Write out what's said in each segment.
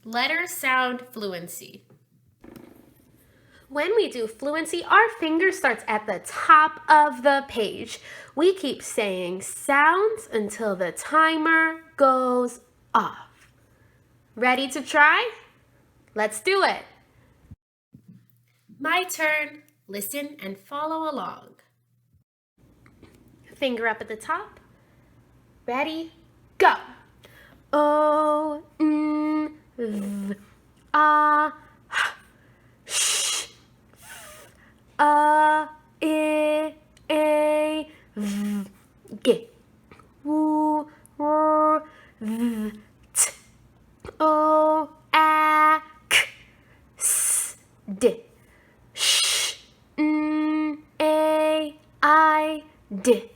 Letter sound fluency. When we do fluency, our finger starts at the top of the page. We keep saying sounds until the timer goes off. Ready to try? Let's do it. My turn. Listen and follow along. Finger up at the top. Ready? Go. O, N, V, A, H, sh, F, A, I, A, V, G, W, R, V, T, O, A, K, S, D, sh, N, A, I, D,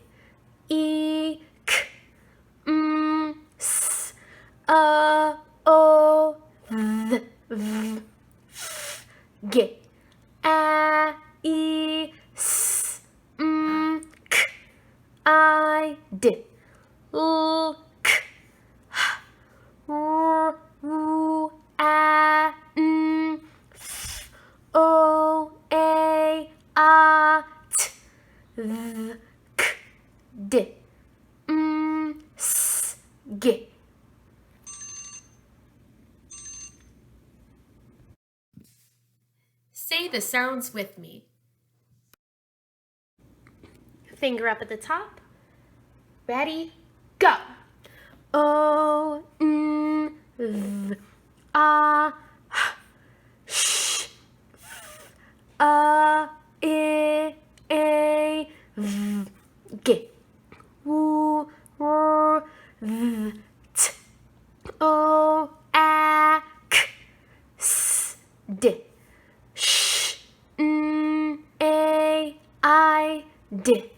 E, K, M, S, A, O, V, V, F, G, A, I, S, M, K, I, D, L, K, H, R, U, A, N, F, O, A, A, T, V, K, D, M, S, G. Say the sounds with me. Finger up at the top. Ready? Go. O, N, V, A, H, sh, F, A, I, A, V, G, W, R, V, T, O, A, K, S, D, sh, N, A, I, D,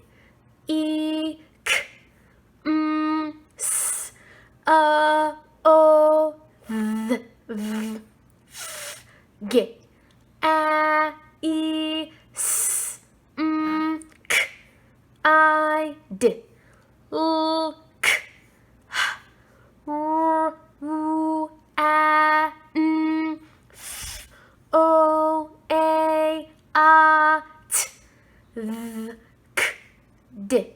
E, K, M, S, A, O, V, V, F, G, A, I, S, M, K, I, D, L, K, H, R, U, A, N, F, O, A, A, T, V, K, D,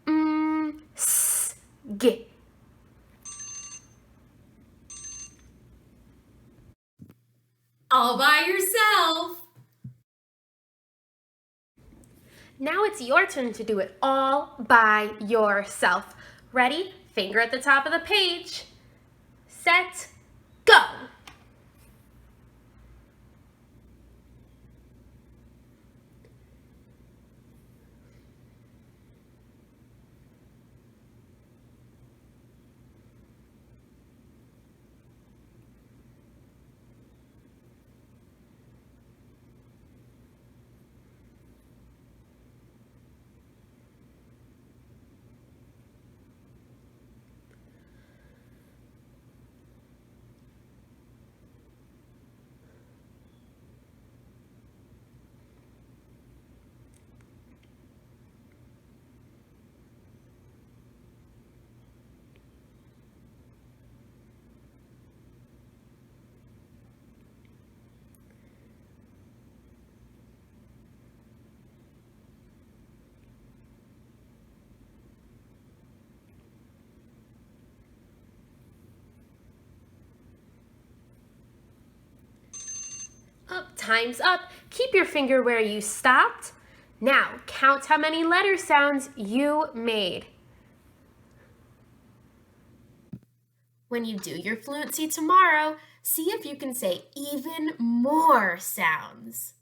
M, S, G. All by yourself. Now it's your turn to do it all by yourself. Ready? Finger at the top of the page. Set, go. Time's up. Keep your finger where you stopped. Now, count how many letter sounds you made. When you do your fluency tomorrow, see if you can say even more sounds.